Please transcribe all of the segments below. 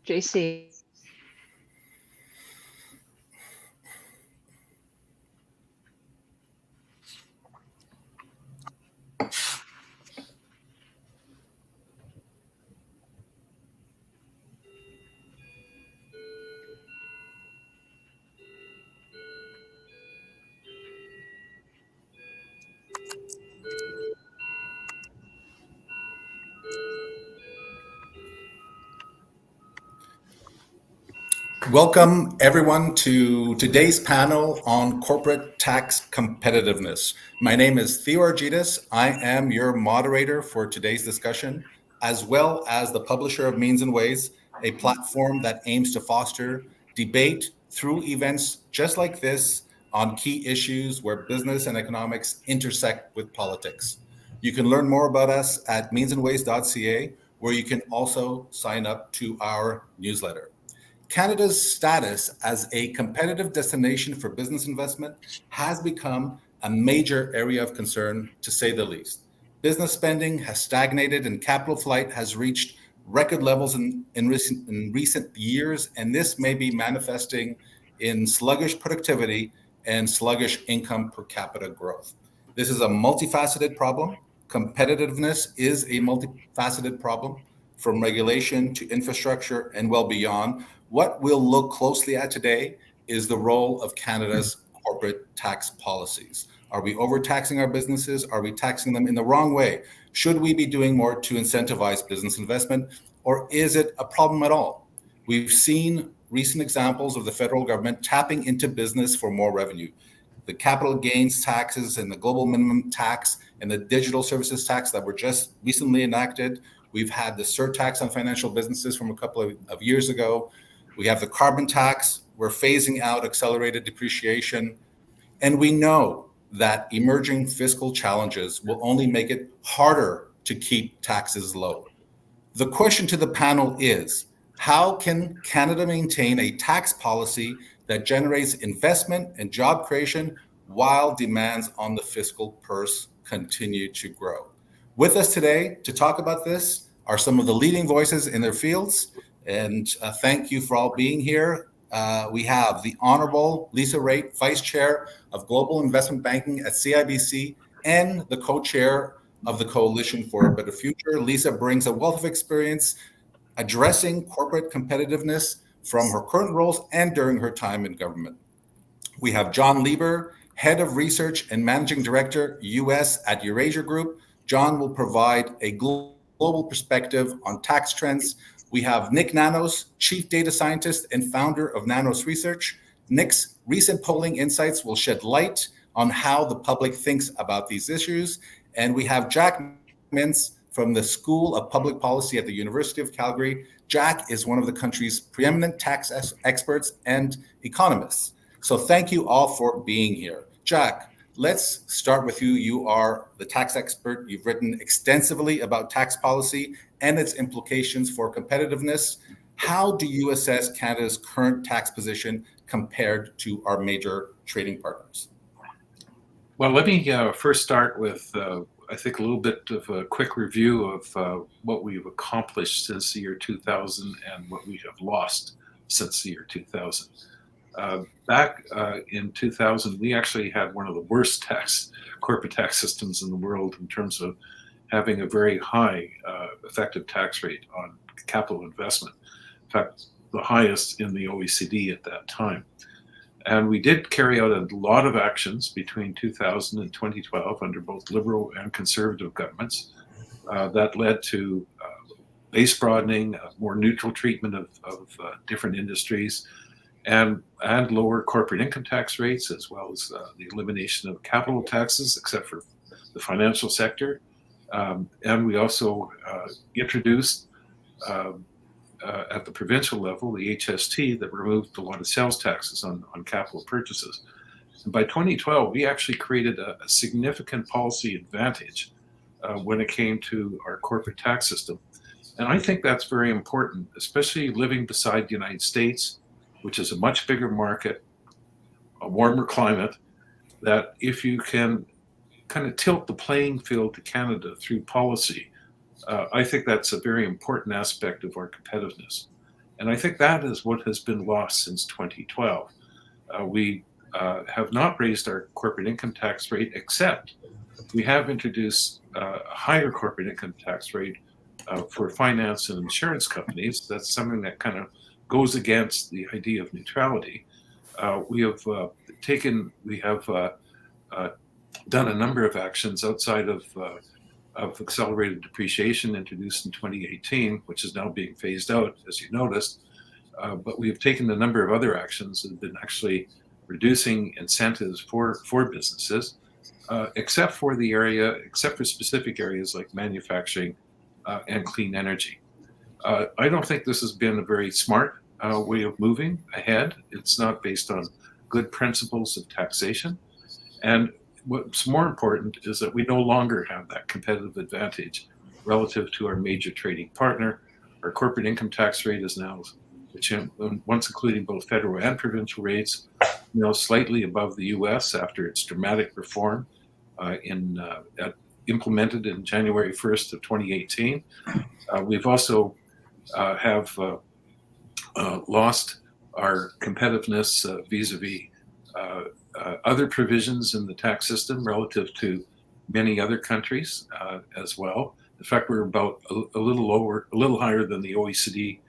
JC. Welcome, everyone, to today's panel on corporate tax competitiveness. My name is Theo Argitis. I am your moderator for today's discussion, as well as the publisher of Means and Ways, a platform that aims to foster debate through events just like this on key issues where business and economics intersect with politics. You can learn more about us at meansandways.ca, where you can also sign up to our newsletter. Canada's status as a competitive destination for business investment has become a major area of concern, to say the least. Business spending has stagnated and capital flight has reached record levels in recent years, and this may be manifesting in sluggish productivity and sluggish income per capita growth. This is a multifaceted problem. Competitiveness is a multifaceted problem, from regulation to infrastructure and well beyond. What we'll look closely at today is the role of Canada's corporate tax policies. Are we overtaxing our businesses? Are we taxing them in the wrong way? Should we be doing more to incentivize business investment, or is it a problem at all? We've seen recent examples of the federal government tapping into business for more revenue. The capital gains taxes and the global minimum tax and the digital services tax that were just recently enacted. We've had the surtax on financial businesses from a couple of years ago. We have the carbon tax. We're phasing out accelerated depreciation. And we know that emerging fiscal challenges will only make it harder to keep taxes low. The question to the panel is, how can Canada maintain a tax policy that generates investment and job creation while demands on the fiscal purse continue to grow? With us today to talk about this are some of the leading voices in their fields, and thank you for all being here. We have the Honorable Lisa Raitt, Vice Chair of Global Investment Banking at CIBC and the Co-Chair of the Coalition for a Better Future. Lisa brings a wealth of experience addressing corporate competitiveness from her current roles and during her time in government. We have John Lieber, Head of Research and Managing Director, US at Eurasia Group. John will provide a global perspective on tax trends. We have Nick Nanos, Chief Data Scientist and founder of Nanos Research. Nick's recent polling insights will shed light on how the public thinks about these issues. And we have Jack Mintz from the School of Public Policy at the University of Calgary. Jack is one of the country's preeminent tax experts and economists. So thank you all for being here. Jack, let's start with you. You are the tax expert. You've written extensively about tax policy and its implications for competitiveness. How do you assess Canada's current tax position compared to our major trading partners? Well, let me first start with, I think, a little bit of a quick review of what we've accomplished since the year 2000 and what we have lost since the year 2000. Back in 2000, we actually had one of the worst corporate tax systems in the world in terms of having a very high effective tax rate on capital investment. In fact, the highest in the OECD at that time. And we did carry out a lot of actions between 2000 and 2012 under both Liberal and Conservative governments that led to base broadening, more neutral treatment of different industries, and lower corporate income tax rates, as well as the elimination of capital taxes, except for the financial sector. And we also introduced at the provincial level, the HST, that removed a lot of sales taxes on capital purchases. And by 2012, we actually created a significant policy advantage when it came to our corporate tax system. And I think that's very important, especially living beside the United States, which is a much bigger market, a warmer climate, that if you can kind of tilt the playing field to Canada through policy, I think that's a very important aspect of our competitiveness. And I think that is what has been lost since 2012. We have not raised our corporate income tax rate, except we have introduced a higher corporate income tax rate for finance and insurance companies. That's something that kind of goes against the idea of neutrality. We have done a number of actions outside of accelerated depreciation introduced in 2018, which is now being phased out, as you noticed. But we have taken a number of other actions that have been actually reducing incentives for businesses, except for specific areas like manufacturing and clean energy. I don't think this has been a very smart way of moving ahead. It's not based on good principles of taxation. And what's more important is that we no longer have that competitive advantage relative to our major trading partner. Our corporate income tax rate is now, which once including both federal and provincial rates, slightly above the U.S. after its dramatic reform implemented in January 1st of 2018. We've also have lost our competitiveness vis-a-vis other provisions in the tax system relative to many other countries as well. In fact, we're about a little higher than the OECD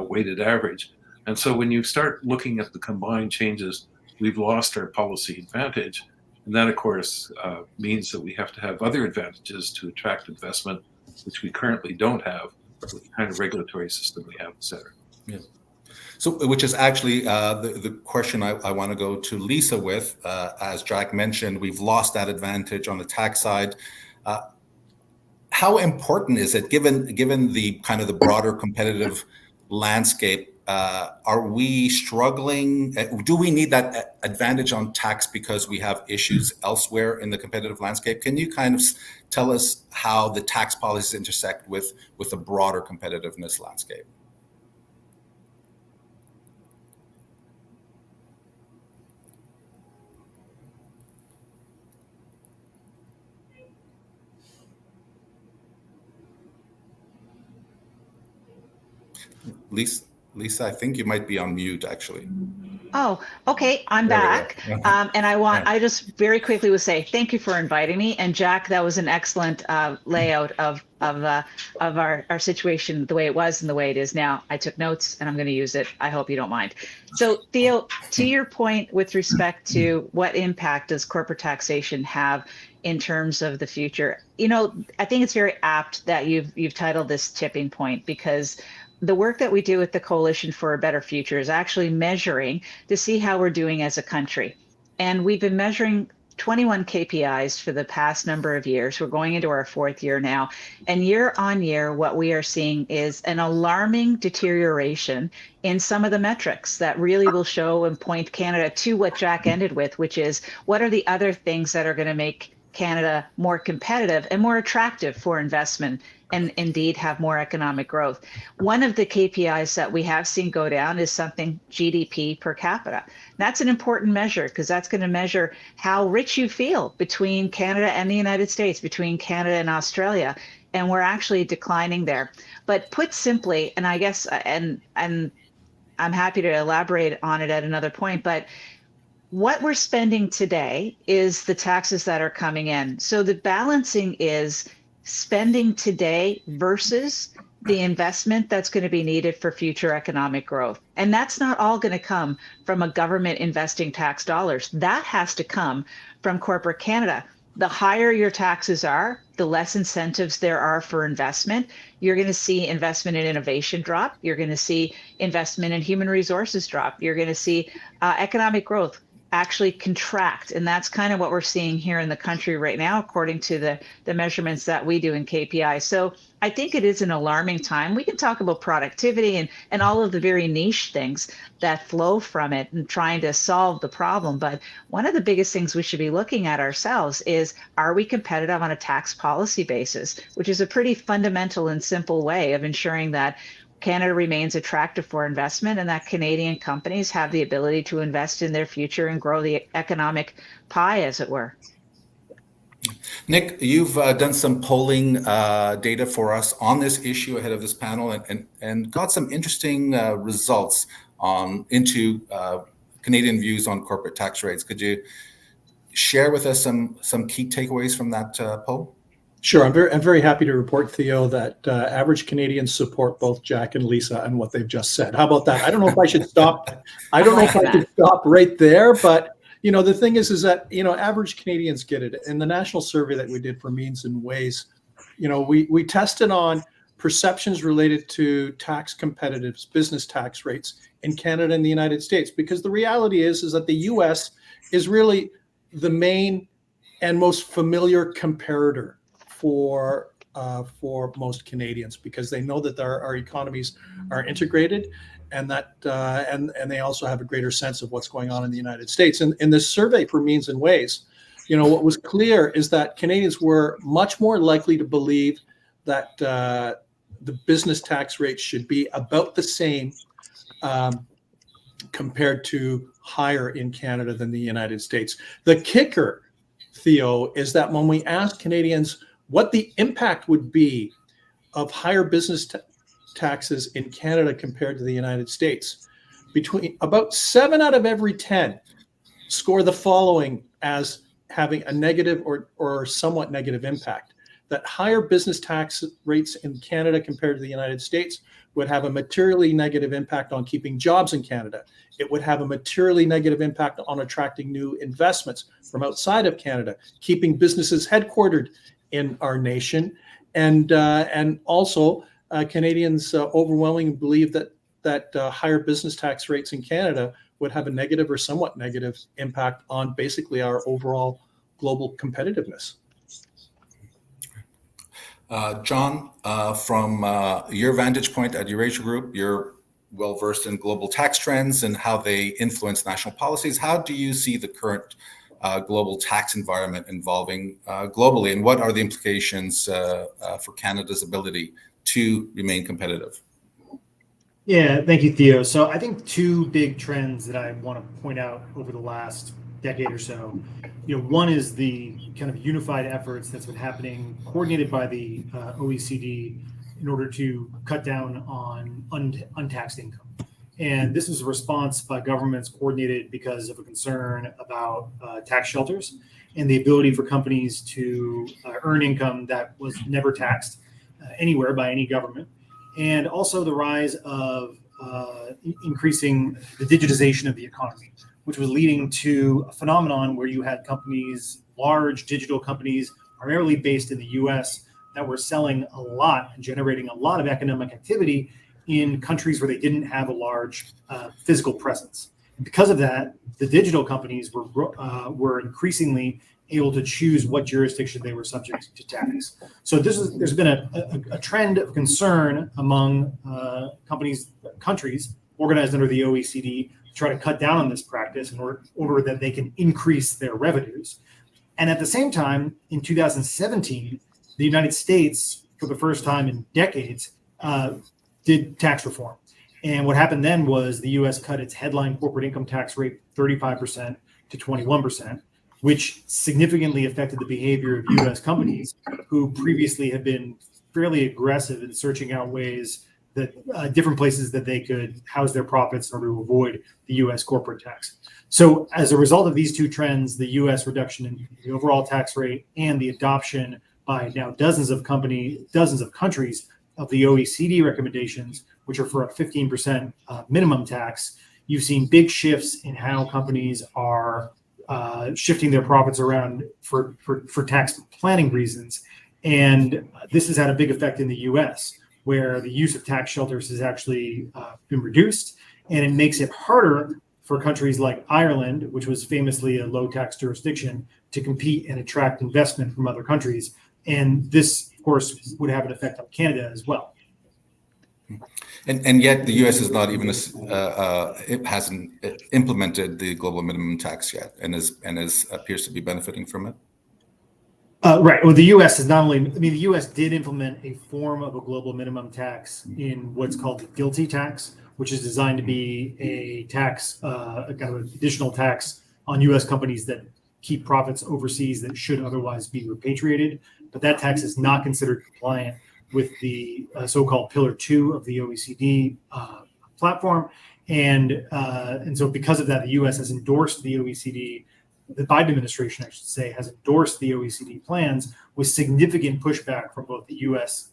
weighted average. And so when you start looking at the combined changes, we've lost our policy advantage. And that, of course, means that we have to have other advantages to attract investment, which we currently don't have with the kind of regulatory system we have, et cetera. Yeah. So, which is actually the question I want to go to Lisa with. As Jack mentioned, we've lost that advantage on the tax side. How important is it, given the kind of the broader competitive landscape? Are we struggling? Do we need that advantage on tax because we have issues elsewhere in the competitive landscape? Can you kind of tell us how the tax policies intersect with the broader competitiveness landscape? Lisa, I think you might be on mute, actually. Oh, okay. I'm back. And I just very quickly would say, thank you for inviting me. And Jack, that was an excellent layout of our situation, the way it was and the way it is now. I took notes and I'm going to use it. I hope you don't mind. So Theo, to your point with respect to what impact does corporate taxation have in terms of the future, I think it's very apt that you've titled this tipping point, because the work that we do with the Coalition for a Better Future is actually measuring to see how we're doing as a country. And we've been measuring 21 KPIs for the past number of years. We're going into our fourth year now. And year on year, what we are seeing is an alarming deterioration in some of the metrics that really will show and point Canada to what Jack ended with, which is what are the other things that are going to make Canada more competitive and more attractive for investment, and indeed have more economic growth. One of the KPIs that we have seen go down is something GDP per capita. That's an important measure, because that's going to measure how rich you feel between Canada and the United States, between Canada and Australia. And we're actually declining there. But put simply, and I guess, and I'm happy to elaborate on it at another point, but what we're spending today is the taxes that are coming in. So the balancing is spending today versus the investment that's going to be needed for future economic growth. And that's not all going to come from a government investing tax dollars. That has to come from corporate Canada. The higher your taxes are, the less incentives there are for investment. You're going to see investment in innovation drop. You're going to see investment in human resources drop. You're going to see economic growth actually contract. And that's kind of what we're seeing here in the country right now, according to the measurements that we do in KPI. So I think it is an alarming time. We can talk about productivity and all of the very niche things that flow from it and trying to solve the problem. But one of the biggest things we should be looking at ourselves is, are we competitive on a tax policy basis, which is a pretty fundamental and simple way of ensuring that Canada remains attractive for investment and that Canadian companies have the ability to invest in their future and grow the economic pie, as it were. Nick, you've done some polling data for us on this issue ahead of this panel and got some interesting results into Canadian views on corporate tax rates. Could you share with us some key takeaways from that poll? Sure. I'm very happy to report, Theo, that average Canadians support both Jack and Lisa and what they've just said. How about that? I don't know if I should stop. I don't know if I should stop right there, but the thing is that average Canadians get it. In the national survey that we did for Means and Ways, we tested on perceptions related to tax competitiveness, business tax rates in Canada and the United States, because the reality is that the U.S. is really the main and most familiar comparator for most Canadians, because they know that our economies are integrated, and that and they also have a greater sense of what's going on in the United States. And in this survey for Means and Ways, what was clear is that Canadians were much more likely to believe that the business tax rate should be about the same compared to higher in Canada than the United States. The kicker, Theo, is that when we ask Canadians what the impact would be of higher business taxes in Canada compared to the United States, between about 7 out of every 10 score the following as having a negative or somewhat negative impact: that higher business tax rates in Canada compared to the United States would have a materially negative impact on keeping jobs in Canada. It would have a materially negative impact on attracting new investments from outside of Canada, keeping businesses headquartered in our nation, and also Canadians overwhelmingly believe that higher business tax rates in Canada would have a negative or somewhat negative impact on basically our overall global competitiveness. John, from your vantage point at Eurasia Group, you're well versed in global tax trends and how they influence national policies. How do you see the current global tax environment evolving globally, and what are the implications for Canada's ability to remain competitive? Yeah, thank you, Theo. So I think two big trends that I want to point out over the last decade or so. One is the kind of unified efforts that's been happening, coordinated by the OECD, in order to cut down on untaxed income. And this is a response by governments coordinated because of a concern about tax shelters and the ability for companies to earn income that was never taxed anywhere by any government. And also the rise of increasing the digitization of the economy, which was leading to a phenomenon where you had companies, large digital companies, primarily based in the US, that were selling a lot and generating a lot of economic activity in countries where they didn't have a large physical presence. And because of that, the digital companies were increasingly able to choose what jurisdiction they were subject to tax. So there's been a trend of concern among countries organized under the OECD to try to cut down on this practice in order that they can increase their revenues. And at the same time, in 2017, the United States, for the first time in decades, did tax reform. And what happened then was the US cut its headline corporate income tax rate 35% to 21%, which significantly affected the behavior of US companies who previously had been fairly aggressive in searching out ways that different places that they could house their profits in order to avoid the US corporate tax. So as a result of these two trends, the US reduction in the overall tax rate and the adoption by now dozens of countries of the OECD recommendations, which are for a 15% minimum tax, you've seen big shifts in how companies are shifting their profits around for tax planning reasons. And this has had a big effect in the US, where the use of tax shelters has actually been reduced. And it makes it harder for countries like Ireland, which was famously a low tax jurisdiction, to compete and attract investment from other countries. And this, of course, would have an effect on Canada as well. And yet the U.S. is not even it hasn't implemented the global minimum tax yet, and appears to be benefiting from it. Right. Well, the U.S. is not only. The U.S. did implement a form of a global minimum tax in what's called the GILTI tax, which is designed to be a tax, a kind of additional tax on U.S. companies that keep profits overseas that should otherwise be repatriated. But that tax is not considered compliant with the so-called Pillar 2 of the OECD platform. And so because of that, the U.S. has endorsed the OECD, the Biden administration, I should say, has endorsed the OECD plans with significant pushback from both the U.S.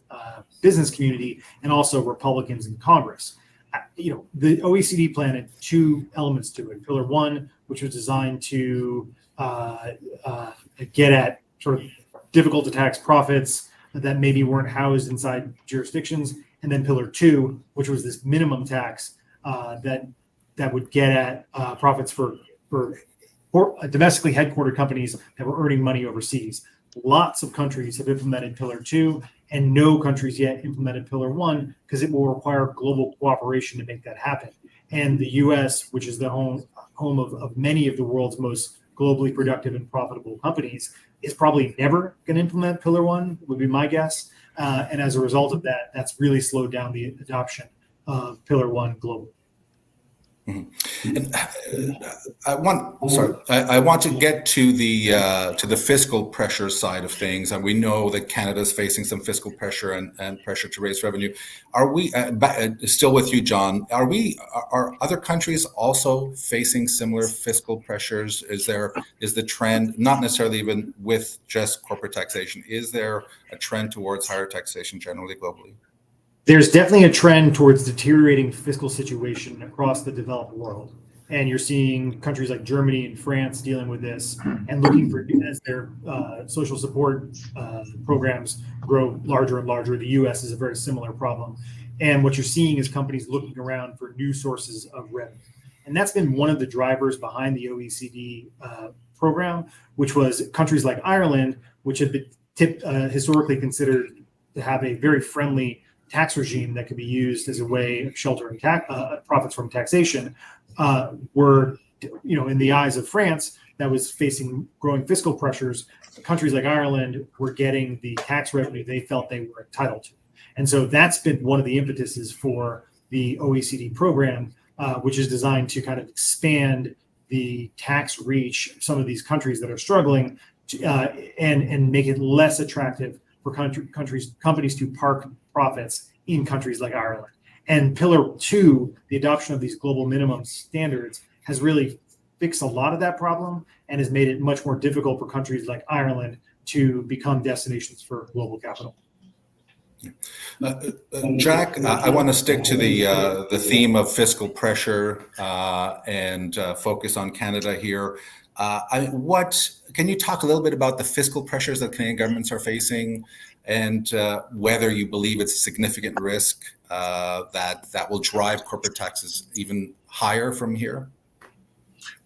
Business community and also Republicans in Congress. The OECD plan had two elements to it. Pillar 1, which was designed to get at sort of difficult to tax profits that maybe weren't housed inside jurisdictions, and then Pillar 2, which was this minimum tax that would get at profits for domestically headquartered companies that were earning money overseas. Lots of countries have implemented Pillar 2, and no countries yet implemented Pillar 1 because it will require global cooperation to make that happen. And the U.S., which is the home of many of the world's most globally productive and profitable companies, is probably never going to implement Pillar 1, would be my guess. And as a result of that, that's really slowed down the adoption of Pillar 1 globally. Mm-hmm. And I want to get to the fiscal pressure side of things, and we know that Canada is facing some fiscal pressure and pressure to raise revenue. Are we still with you, John? Are other countries also facing similar fiscal pressures? Is the trend not necessarily even with just corporate taxation? Is there a trend towards higher taxation generally globally? There's definitely a trend towards deteriorating fiscal situation across the developed world. And you're seeing countries like Germany and France dealing with this and looking for, as their social support programs grow larger and larger. The US is a very similar problem. And what you're seeing is companies looking around for new sources of revenue. And that's been one of the drivers behind the OECD program, which was countries like Ireland, which have been historically considered to have a very friendly tax regime that could be used as a way of sheltering profits from taxation, were, in the eyes of France, that was facing growing fiscal pressures. Countries like Ireland were getting the tax revenue they felt they were entitled to. And so that's been one of the impetuses for the OECD program, which is designed to kind of expand the tax reach of some of these countries that are struggling and make it less attractive for companies to park profits in countries like Ireland. And Pillar 2, the adoption of these global minimum standards, has really fixed a lot of that problem and has made it much more difficult for countries like Ireland to become destinations for global capital. Jack, I want to stick to the theme of fiscal pressure and focus on Canada here. Can you talk a little bit about the fiscal pressures that Canadian governments are facing, and whether you believe it's a significant risk that will drive corporate taxes even higher from here?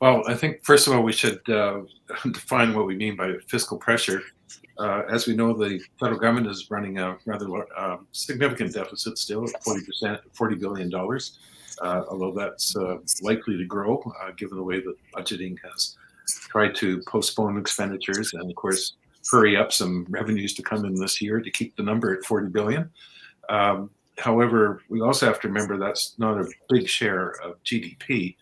Well, I think first of all we should define what we mean by fiscal pressure. As we know, the federal government is running a rather significant deficit still at 40%, $40 billion, although that's likely to grow given the way that budgeting has tried to postpone expenditures and, of course, hurry up some revenues to come in this year to keep the number at 40 billion. However, we also have to remember that's not a big share of GDP.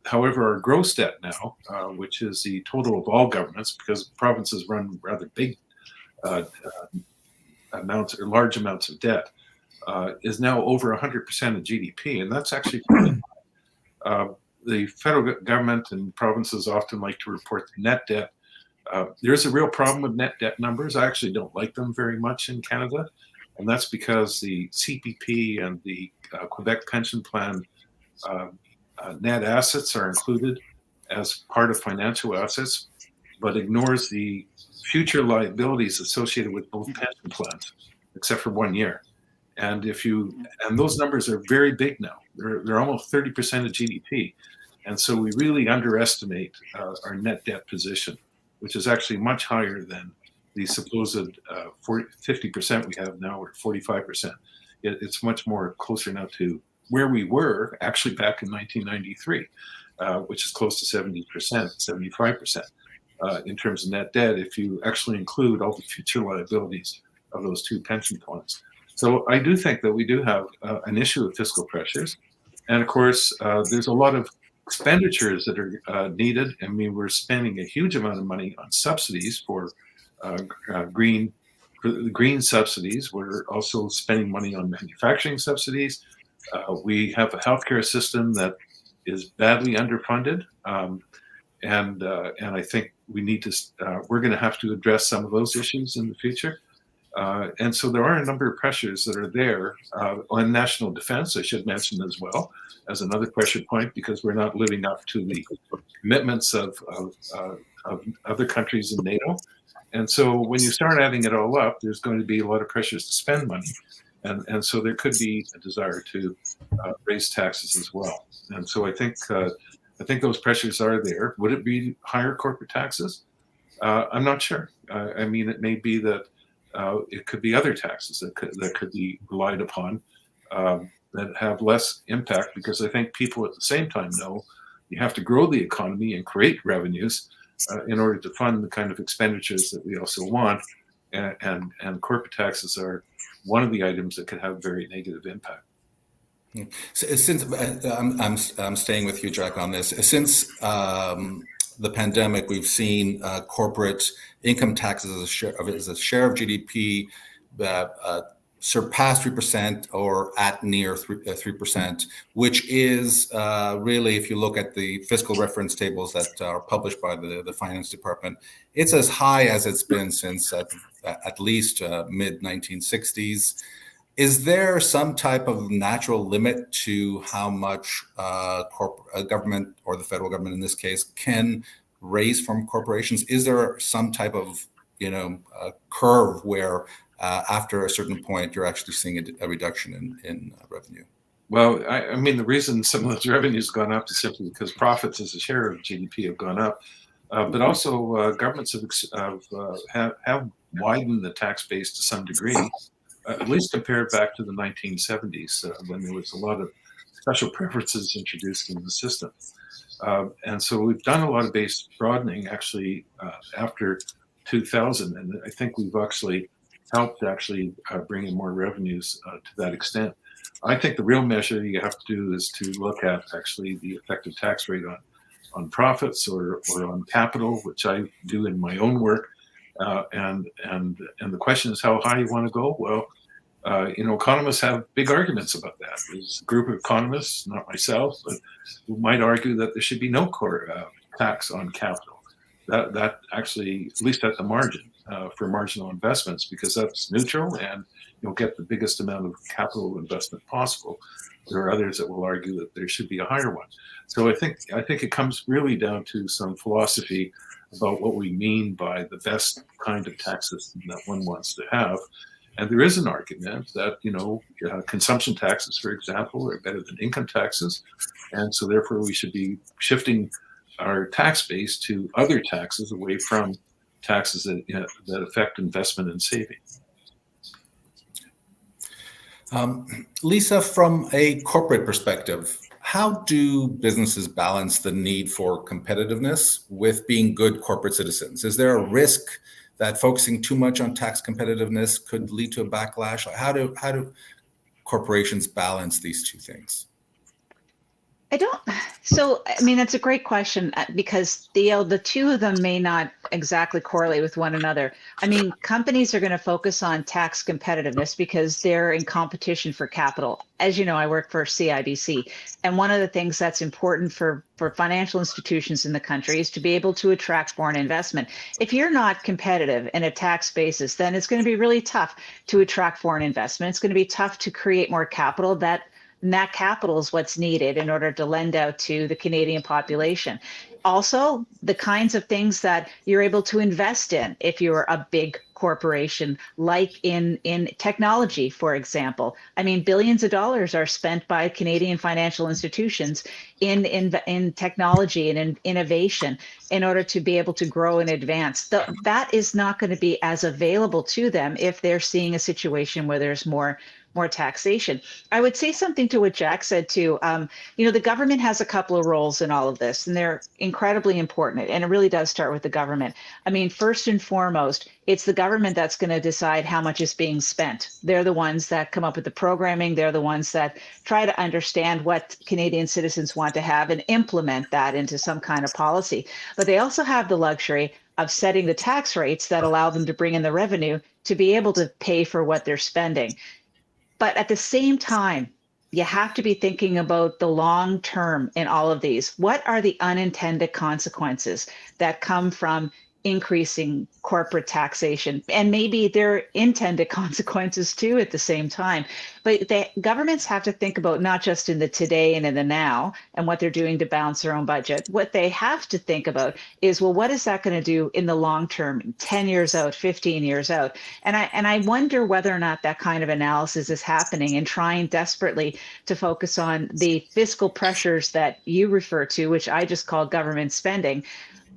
However, our gross debt now, which is the total of all governments, because provinces run rather big amounts or large amounts of debt, is now over 100% of GDP, and that's actually pretty high. The federal government and provinces often like to report the net debt. There's a real problem with net debt numbers. I actually don't like them very much in Canada, and that's because the CPP and the Quebec Pension Plan net assets are included as part of financial assets, but ignores the future liabilities associated with both pension plans, except for 1 year. And those numbers are very big now. They're almost 30% of GDP. And so we really underestimate our net debt position, which is actually much higher than the supposed 50% we have now, or 45%. It's much more closer now to where we were actually back in 1993, which is close to 70%, 75% in terms of net debt, if you actually include all the future liabilities of those two pension plans. So I do think that we do have an issue of fiscal pressures. And of course, there's a lot of expenditures that are needed. I mean, we're spending a huge amount of money on subsidies for green subsidies. We're also spending money on manufacturing subsidies. We have a healthcare system that is badly underfunded, and I think we need to. We're going to have to address some of those issues in the future. And so there are a number of pressures that are there on national defense, I should mention as well, as another pressure point, because we're not living up to the commitments of other countries in NATO. And so when you start adding it all up, there's going to be a lot of pressures to spend money. And so there could be a desire to raise taxes as well. And so I think those pressures are there. Would it be higher corporate taxes? I'm not sure. I mean, it may be that it could be other taxes that could be relied upon that have less impact, because I think people at the same time know you have to grow the economy and create revenues in order to fund the kind of expenditures that we also want, and corporate taxes are one of the items that could have very negative impact. Since I'm staying with you, Jack, on this, since the pandemic, we've seen corporate income taxes as a share of GDP surpass 3% or at near 3%, which is really, if you look at the fiscal reference tables that are published by the Finance Department, it's as high as it's been since at least mid-1960s. Is there some type of natural limit to how much government, or the federal government in this case, can raise from corporations? Is there some type of curve where after a certain point you're actually seeing a reduction in revenue? Well, I mean, the reason some of those revenues have gone up is simply because profits as a share of GDP have gone up, but also governments have widened the tax base to some degree. At least compared back to the 1970s, when there was a lot of special preferences introduced in the system. And so we've done a lot of base broadening actually after 2000, and I think we've actually helped bring in more revenues to that extent. I think the real measure you have to do is to look at actually the effective tax rate on profits or on capital, which I do in my own work. And the question is how high you want to go. Well, economists have big arguments about that. There's a group of economists, not myself, but who might argue that there should be no tax on capital. That actually, at least at the margin, for marginal investments, because that's neutral and you'll get the biggest amount of capital investment possible. There are others that will argue that there should be a higher one. So I think it comes really down to some philosophy about what we mean by the best kind of tax system that one wants to have. And there is an argument that, consumption taxes, for example, are better than income taxes. And so therefore we should be shifting our tax base to other taxes away from taxes that affect investment and saving. Lisa, from a corporate perspective, how do businesses balance the need for competitiveness with being good corporate citizens? Is there a risk that focusing too much on tax competitiveness could lead to a backlash? How do corporations balance these two things? That's a great question, because the two of them may not exactly correlate with one another. I mean, companies are going to focus on tax competitiveness because they're in competition for capital. As you know, I work for CIBC, and one of the things that's important for financial institutions in the country is to be able to attract foreign investment. If you're not competitive in a tax basis, then it's going to be really tough to attract foreign investment. It's going to be tough to create more capital. And that capital is what's needed in order to lend out to the Canadian population. Also, the kinds of things that you're able to invest in if you're a big corporation, like in technology, for example. I mean, billions of dollars are spent by Canadian financial institutions in technology and in innovation in order to be able to grow and advance. That is not going to be as available to them if they're seeing a situation where there's more more taxation. I would say something to what Jack said too. The government has a couple of roles in all of this, and they're incredibly important. And it really does start with the government. I mean, first and foremost, it's the government that's going to decide how much is being spent. They're the ones that come up with the programming. They're the ones that try to understand what Canadian citizens want to have and implement that into some kind of policy. But they also have the luxury of setting the tax rates that allow them to bring in the revenue to be able to pay for what they're spending. But at the same time, you have to be thinking about the long term in all of these. What are the unintended consequences that come from increasing corporate taxation? And maybe there are intended consequences too at the same time. But the governments have to think about not just in the today and in the now and what they're doing to balance their own budget. What they have to think about is, well, what is that going to do in the long term, 10 years out, 15 years out? And I wonder whether or not that kind of analysis is happening and trying desperately to focus on the fiscal pressures that you refer to, which I just call government spending,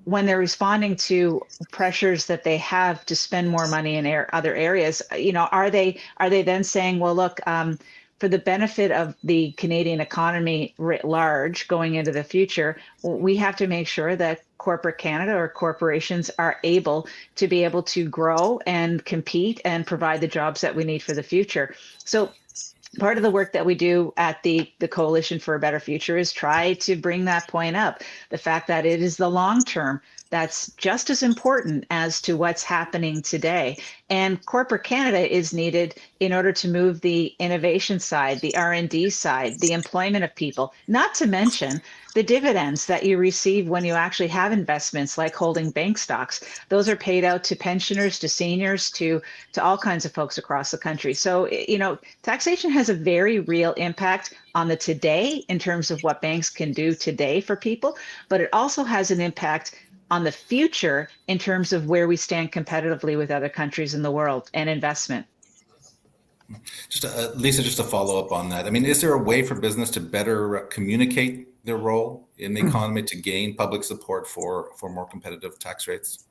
when they're responding to pressures that they have to spend more money in other areas. Are they then saying, well, look, for the benefit of the Canadian economy writ large going into the future, we have to make sure that corporate Canada or corporations are able to grow and compete and provide the jobs that we need for the future. So part of the work that we do at the Coalition for a Better Future is try to bring that point up. The fact that it is the long term that's just as important as to what's happening today. And corporate Canada is needed in order to move the innovation side, the R&D side, the employment of people, not to mention the dividends that you receive when you actually have investments like holding bank stocks. Those are paid out to pensioners, to seniors, to all kinds of folks across the country. So, taxation has a very real impact on the today in terms of what banks can do today for people, but it also has an impact on the future in terms of where we stand competitively with other countries in the world and investment. Lisa, just to follow up on that. I mean, is there a way for business to better communicate their role in the economy to gain public support for more competitive tax rates?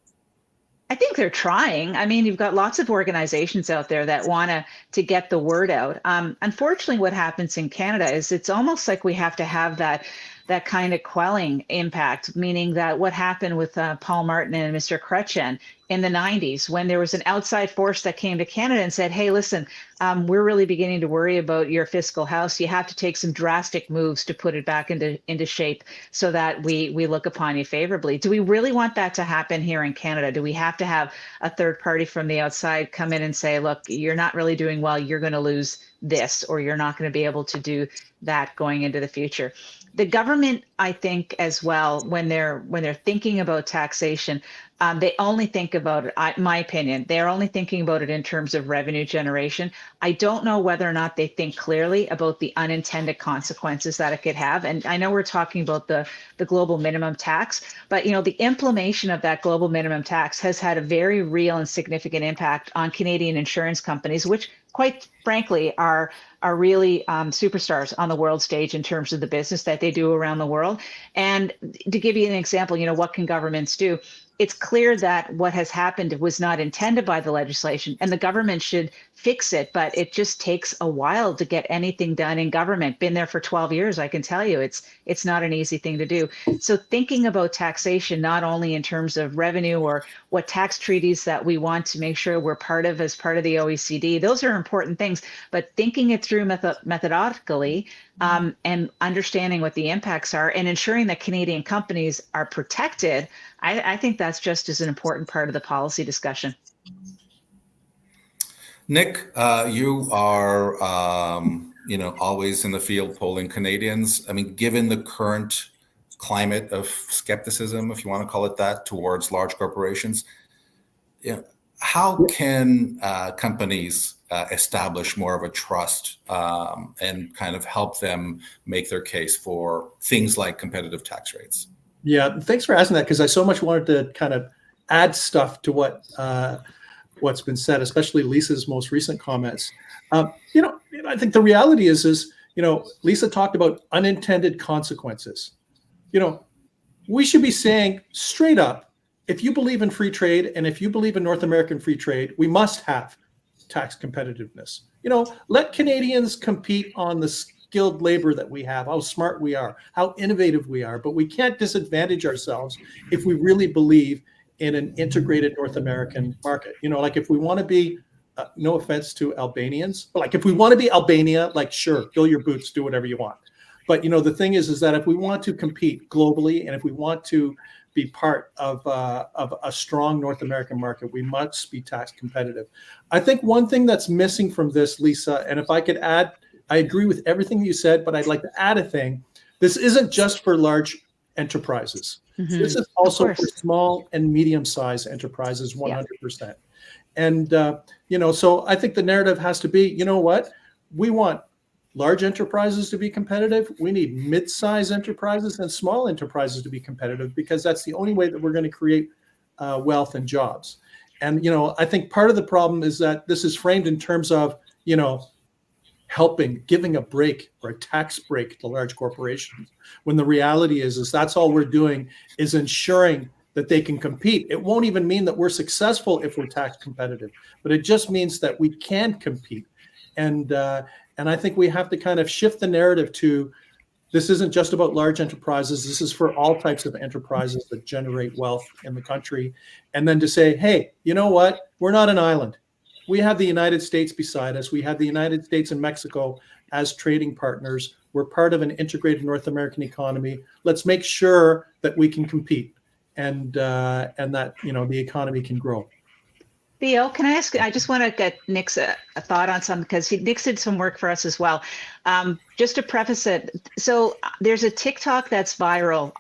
I think they're trying. I mean, you've got lots of organizations out there that want to get the word out. Unfortunately, what happens in Canada is it's almost like we have to have that kind of quelling impact, meaning that what happened with Paul Martin and Mr. Chrétien in the 90s, when there was an outside force that came to Canada and said, hey, listen, we're really beginning to worry about your fiscal house. You have to take some drastic moves to put it back into shape so that we look upon you favorably. Do we really want that to happen here in Canada? Do we have to have a third party from the outside come in and say, look, you're not really doing well, you're going to lose this, or you're not going to be able to do that going into the future? The government, I think, as well, when they're thinking about taxation, they only think about it, my opinion, they're only thinking about it in terms of revenue generation. I don't know whether or not they think clearly about the unintended consequences that it could have. And I know we're talking about the global minimum tax, but the implementation of that global minimum tax has had a very real and significant impact on Canadian insurance companies, which quite frankly are really superstars on the world stage in terms of the business that they do around the world. And to give you an example, what can governments do? It's clear that what has happened was not intended by the legislation, and the government should fix it, but it just takes a while to get anything done in government. Been there for 12 years, I can tell you, it's not an easy thing to do. So thinking about taxation, not only in terms of revenue or what tax treaties that we want to make sure we're part of as part of the OECD, those are important things, but thinking it through methodically, and understanding what the impacts are and ensuring that Canadian companies are protected, I think that's just as an important part of the policy discussion. Nick, you are, always in the field polling Canadians. I mean, given the current climate of skepticism, if you want to call it that, towards large corporations, how can companies establish more of a trust and kind of help them make their case for things like competitive tax rates? Yeah, thanks for asking that, because I so much wanted to kind of add stuff to what's been said, especially Lisa's most recent comments. I think the reality is Lisa talked about unintended consequences. We should be saying straight up, if you believe in free trade and if you believe in North American free trade, we must have tax competitiveness. Let Canadians compete on the skilled labor that we have, how smart we are, how innovative we are, but we can't disadvantage ourselves if we really believe in an integrated North American market. Like if we want to be, no offense to Albanians, but like if we want to be Albania, like sure, fill your boots, do whatever you want. But the thing is that if we want to compete globally and if we want to be part of a strong North American market, we must be tax competitive. I think one thing that's missing from this, Lisa, and if I could add, I agree with everything you said, but I'd like to add a thing. This isn't just for large enterprises. Mhm. This is also for small and medium-sized enterprises, 100%. And, so I think the narrative has to be, what? We want large enterprises to be competitive. We need mid-sized enterprises and small enterprises to be competitive, because that's the only way that we're going to create wealth and jobs. And, I think part of the problem is that this is framed in terms of, giving a break or a tax break to large corporations, when the reality is that's all we're doing is ensuring that they can compete. It won't even mean that we're successful if we're tax competitive, but it just means that we can compete. And I think we have to kind of shift the narrative to, this isn't just about large enterprises. This is for all types of enterprises that generate wealth in the country. And then to say, hey, you know what? We're not an island. We have the United States beside us. We have the United States and Mexico as trading partners. We're part of an integrated North American economy. Let's make sure that we can compete and that, the economy can grow. Theo, can I ask, I just want to get Nick's a thought on something, because Nick did some work for us as well. Just to preface it, so there's a TikTok that's viral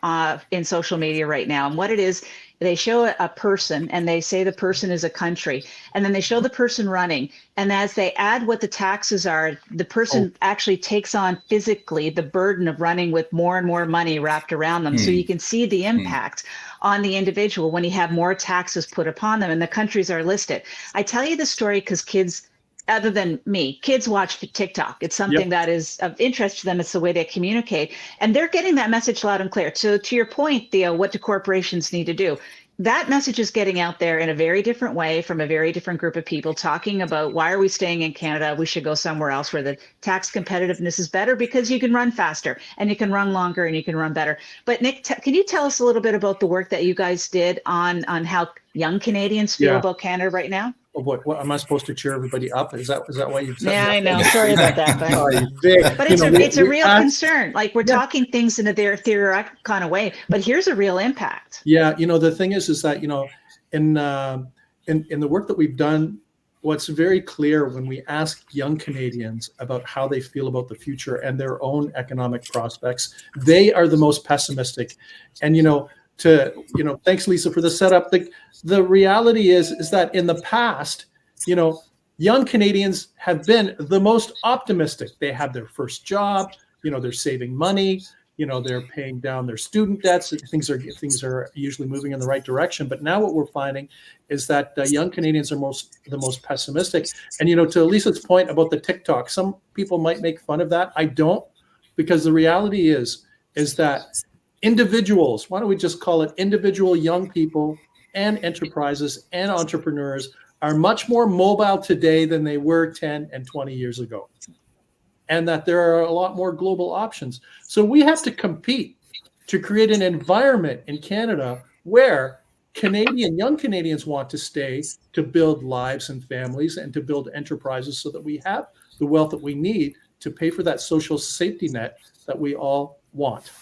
in social media right now. And what it is, they show a person and they say the person is a country, and then they show the person running. And as they add what the taxes are, the person actually takes on physically the burden of running with more and more money wrapped around them. So you can see the impact on the individual when you have more taxes put upon them, and the countries are listed. I tell you the story because kids, other than me, kids watch TikTok. It's something that is of interest to them. It's the way they communicate, and they're getting that message loud and clear. So to your point, Theo, what do corporations need to do? That message is getting out there in a very different way from a very different group of people, talking about why are we staying in Canada? We should go somewhere else where the tax competitiveness is better, because you can run faster and you can run longer and you can run better. But Nick, can you tell us a little bit about the work that you guys did on how young Canadians feel about Canada right now? What am I supposed to cheer everybody up? Is that why you've said I know. Sorry about that, but it's a real concern. Like, we're talking things in a theoretical kind of way, but here's a real impact. Yeah, the thing is that in the work that we've done, what's very clear when we ask young Canadians about how they feel about the future and their own economic prospects, they are the most pessimistic. And thanks, Lisa, for the setup. The reality is that in the past, young Canadians have been the most optimistic. They have their first job, they're saving money, they're paying down their student debts. Things are usually moving in the right direction. But now what we're finding is that young Canadians are the most pessimistic. And to Lisa's point about the TikTok, some people might make fun of that. I don't, because the reality is that individuals, why don't we just call it individual young people and enterprises and entrepreneurs, are much more mobile today than they were 10 and 20 years ago. And that there are a lot more global options. So we have to compete to create an environment in Canada where young Canadians want to stay, to build lives and families and to build enterprises, so that we have the wealth that we need to pay for that social safety net that we all want.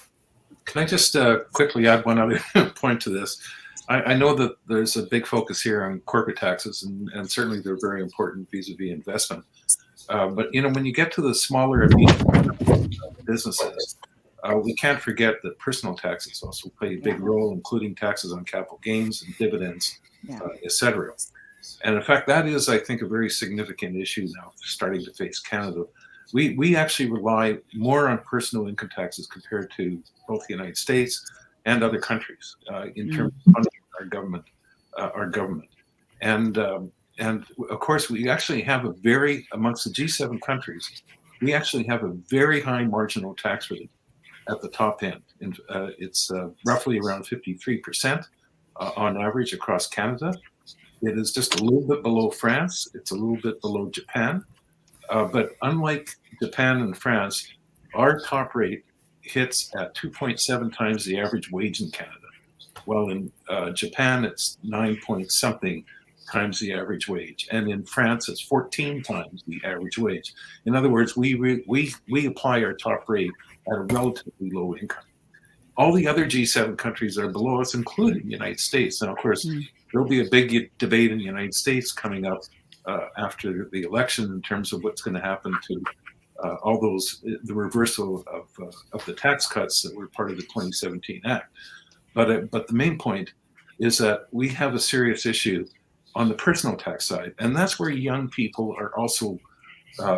Can I just quickly add one other point to this? I know that there's a big focus here on corporate taxes, and certainly they're very important vis-a-vis investment. But when you get to the smaller and medium businesses, we can't forget that personal taxes also play a big role, including taxes on capital gains and dividends, etc. And in fact, that is, I think, a very significant issue now starting to face Canada. We actually rely more on personal income taxes compared to both the United States and other countries in terms of funding our government. And of course, we actually have amongst the G7 countries, we actually have a very high marginal tax rate at the top end. It's roughly around 53% on average across Canada. It is just a little bit below France. It's a little bit below Japan. But unlike Japan and France, our top rate hits at 2.7 times the average wage in Canada. Well, in Japan, it's 9 point something times the average wage. And in France, it's 14 times the average wage. In other words, we apply our top rate at a relatively low income. All the other G7 countries are below us, including the United States. Now, of course, there'll be a big debate in the United States coming up after the election in terms of what's going to happen to all those, the reversal of the tax cuts that were part of the 2017 Act. But the main point is that we have a serious issue on the personal tax side, and that's where young people are also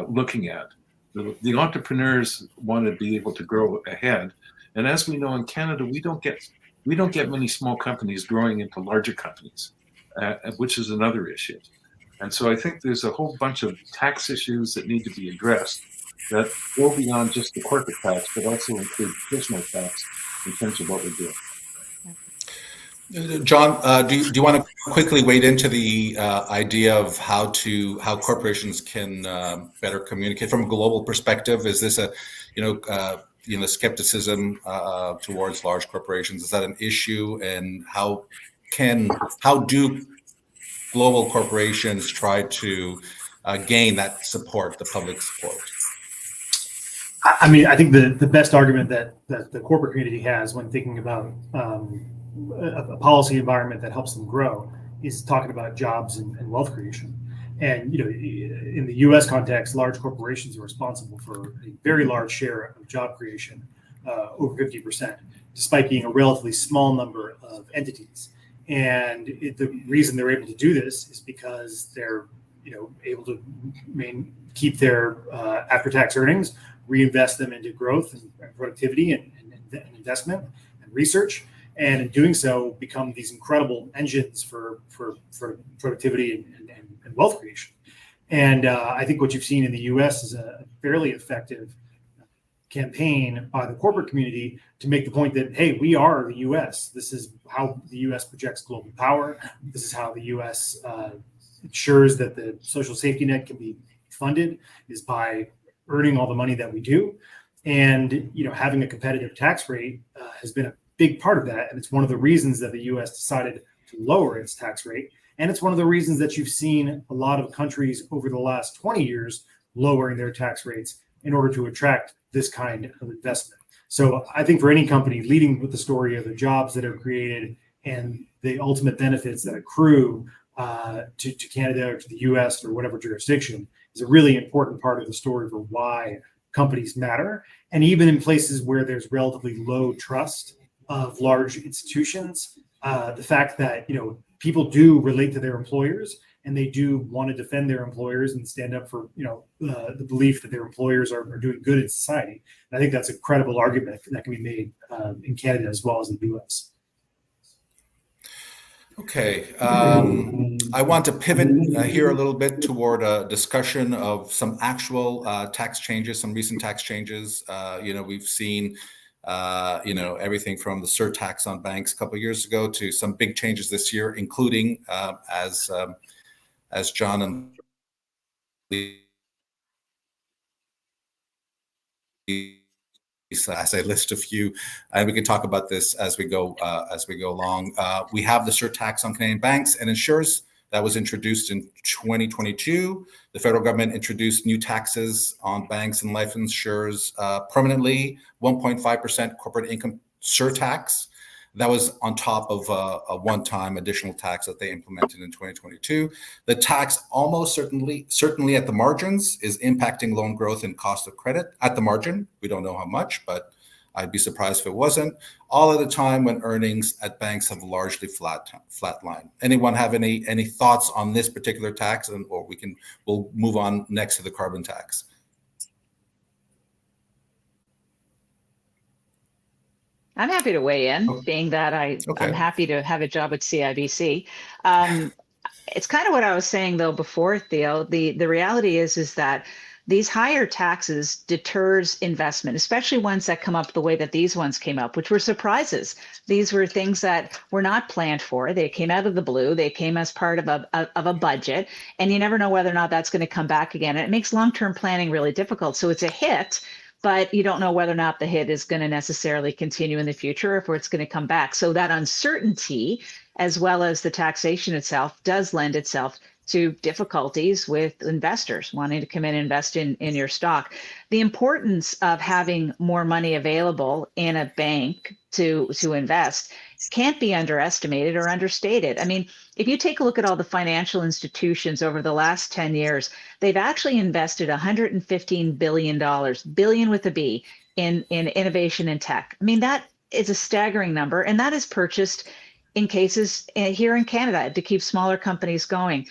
looking at. The entrepreneurs want to be able to grow ahead, and as we know in Canada, we don't get many small companies growing into larger companies, which is another issue. And so I think there's a whole bunch of tax issues that need to be addressed that go beyond just the corporate tax, but also include personal tax in terms of what we're doing. John, do you want to quickly wade into the idea of how corporations can better communicate from a global perspective? Is this skepticism towards large corporations? Is that an issue, and how do global corporations try to gain that support, the public support? I mean, I think the best argument that the corporate community has when thinking about a policy environment that helps them grow is talking about jobs and wealth creation. And in the U.S. context, large corporations are responsible for a very large share of job creation, over 50%, despite being a relatively small number of entities. And the reason they're able to do this is because they're able to keep their after-tax earnings, reinvest them into growth and productivity and investment and research, and in doing so become these incredible engines for productivity and wealth creation. And I think what you've seen in the U.S. is a fairly effective campaign by the corporate community to make the point that, hey, we are the U.S. This is how the U.S. projects global power. This is how the U.S. ensures that the social safety net can be funded, is by earning all the money that we do. And having a competitive tax rate has been a big part of that, and it's one of the reasons that the U.S. decided to lower its tax rate. And it's one of the reasons that you've seen a lot of countries over the last 20 years lowering their tax rates in order to attract this kind of investment. So I think for any company, leading with the story of the jobs that are created and the ultimate benefits that accrue to Canada or to the U.S. or whatever jurisdiction is a really important part of the story for why companies matter. And even in places where there's relatively low trust of large institutions, the fact that people do relate to their employers, and they do want to defend their employers and stand up for the belief that their employers are doing good in society. And I think that's a credible argument that can be made in Canada as well as in the U.S. Okay, I want to pivot here a little bit toward a discussion of some actual tax changes, some recent tax changes. We've seen everything from the surtax on banks a couple of years ago to some big changes this year, including as John and as I list a few, and we can talk about this as we go along. We have the surtax on Canadian banks and insurers that was introduced in 2022. The federal government introduced new taxes on banks and life insurers permanently, 1.5% corporate income surtax. That was on top of a one-time additional tax that they implemented in 2022. The tax almost certainly at the margins is impacting loan growth and cost of credit at the margin. We don't know how much, but I'd be surprised if it wasn't. All at a time when earnings at banks have largely flatlined. Anyone have any thoughts on this particular tax, or we'll move on next to the carbon tax? I'm happy to weigh in, being that I'm happy to have a job at CIBC. It's kind of what I was saying though before, Theo. The reality is that these higher taxes deters investment, especially ones that come up the way that these ones came up, which were surprises. These were things that were not planned for. They came out of the blue. They came as part of a budget, and you never know whether or not that's going to come back again. And it makes long-term planning really difficult. So it's a hit, but you don't know whether or not the hit is going to necessarily continue in the future or if it's going to come back. So that uncertainty, as well as the taxation itself, does lend itself to difficulties with investors wanting to come in and invest in your stock. The importance of having more money available in a bank to invest can't be underestimated or understated. I mean, if you take a look at all the financial institutions over the last 10 years, they've actually invested $115 billion, billion with a B, in innovation and tech. I mean, that is a staggering number, and that is purchased in cases here in Canada to keep smaller companies going.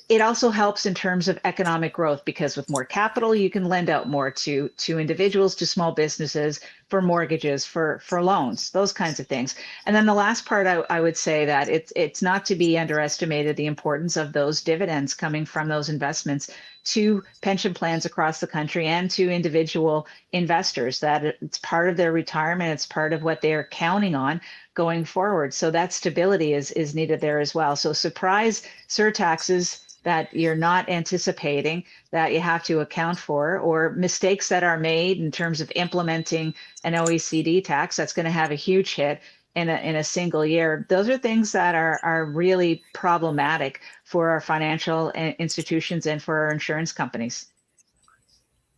It also helps in terms of economic growth because with more capital, you can lend out more to individuals, to small businesses, for mortgages, for loans, those kinds of things. And then the last part, I would say that it's not to be underestimated, the importance of those dividends coming from those investments to pension plans across the country and to individual investors, that it's part of their retirement, it's part of what they're counting on going forward. So that stability is needed there as well. So surprise surtaxes that you're not anticipating that you have to account for, or mistakes that are made in terms of implementing an OECD tax that's going to have a huge hit in a single year. Those are things that are really problematic for our financial institutions and for our insurance companies.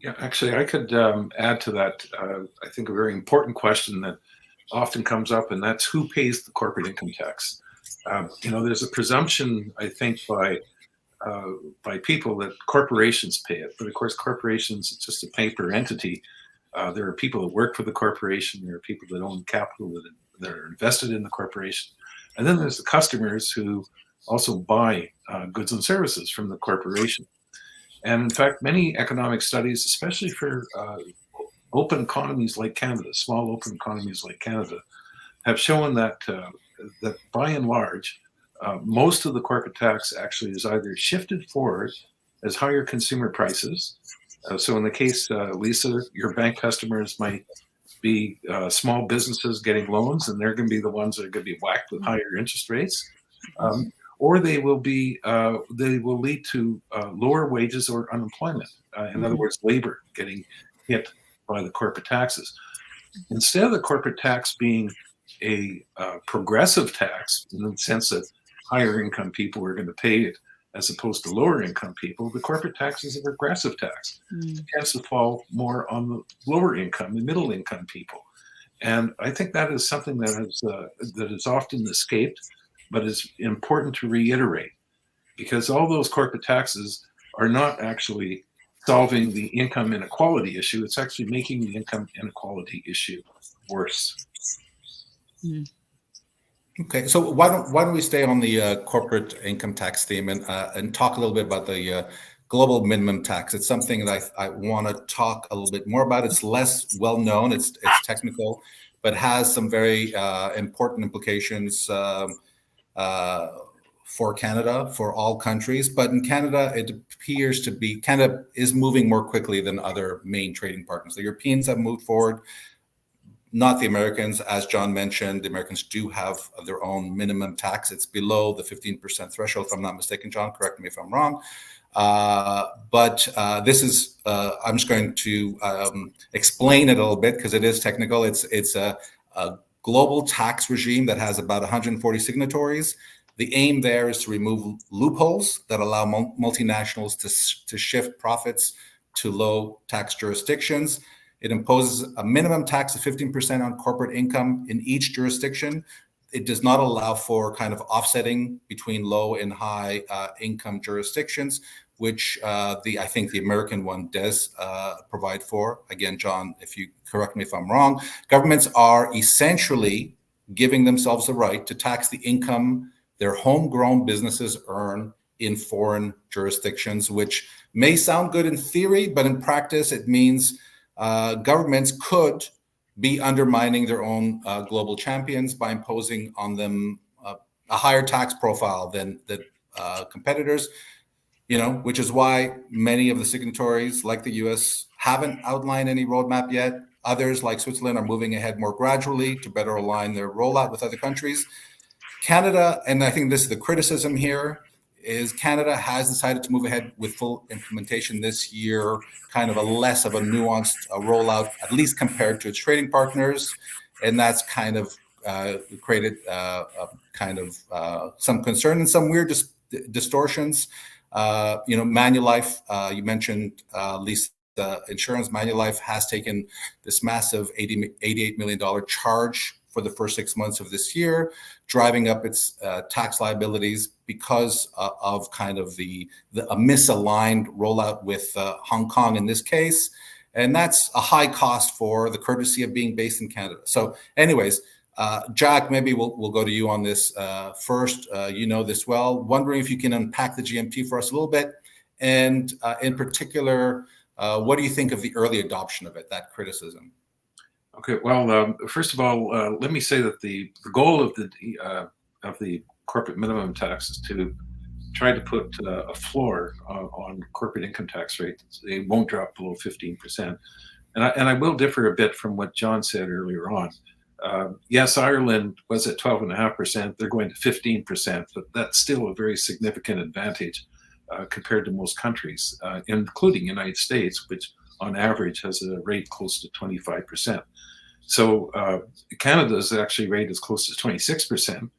Yeah, actually, I could add to that. I think a very important question that often comes up, and that's who pays the corporate income tax. There's a presumption, I think, by people that corporations pay it, but of course, corporations, it's just a paper entity. There are people that work for the corporation. There are people that own capital that are invested in the corporation, and then there's the customers who also buy goods and services from the corporation. And in fact, many economic studies, especially for open economies like Canada, small open economies like Canada, have shown that that by and large, most of the corporate tax actually is either shifted forward as higher consumer prices. So in the case, Lisa, your bank customers might be small businesses getting loans, and they're going to be the ones that are going to be whacked with higher interest rates. Or they will lead to lower wages or unemployment. In other words, labor getting hit by the corporate taxes. Instead of the corporate tax being a progressive tax, in the sense that higher income people are going to pay it as opposed to lower income people, the corporate tax is a regressive tax. It tends to fall more on the lower income and middle income people. And I think that is something that is often escaped, but is important to reiterate, because all those corporate taxes are not actually solving the income inequality issue. It's actually making the income inequality issue worse. Okay, so why don't we stay on the corporate income tax theme and talk a little bit about the global minimum tax. It's something that I want to talk a little bit more about. It's less well known. It's technical, but has some very important implications for Canada, for all countries. But in Canada, it appears to be Canada is moving more quickly than other main trading partners. The Europeans have moved forward, not the Americans. As John mentioned, the Americans do have their own minimum tax. It's below the 15% threshold, if I'm not mistaken. John, correct me if I'm wrong. But this is, I'm just going to explain it a little bit because it is technical. It's a global tax regime that has about 140 signatories. The aim there is to remove loopholes that allow multinationals to shift profits to low tax jurisdictions. It imposes a minimum tax of 15% on corporate income in each jurisdiction. It does not allow for kind of offsetting between low and high income jurisdictions, which I think the American one does provide for. Again, John, if you correct me if I'm wrong, governments are essentially giving themselves the right to tax the income their homegrown businesses earn in foreign jurisdictions, which may sound good in theory, but in practice, it means governments could be undermining their own global champions by imposing on them a higher tax profile than competitors. which is why many of the signatories, like the US, haven't outlined any roadmap yet. Others, like Switzerland, are moving ahead more gradually to better align their rollout with other countries. Canada, and I think this is the criticism here, is Canada has decided to move ahead with full implementation this year, kind of a less of a nuanced rollout, at least compared to its trading partners. And that's kind of created some concern and some weird distortions. Manulife, you mentioned, Lisa, insurance. Manulife has taken this massive $88 million charge for the first 6 months of this year, driving up its tax liabilities because of kind of a misaligned rollout with Hong Kong in this case. And that's a high cost for the courtesy of being based in Canada. So anyways, Jack, maybe we'll go to you on this first. You know this well. Wondering if you can unpack the GMT for us a little bit. And in particular, what do you think of the early adoption of it, that criticism? Okay, well, first of all, let me say that the goal of the corporate minimum tax is to try to put a floor on corporate income tax rates. They won't drop below 15%. And I will differ a bit from what John said earlier on. Yes, Ireland was at 12.5%. They're going to 15%, but that's still a very significant advantage compared to most countries, including the United States, which on average has a rate close to 25%. So Canada's actually rate is close to 26%.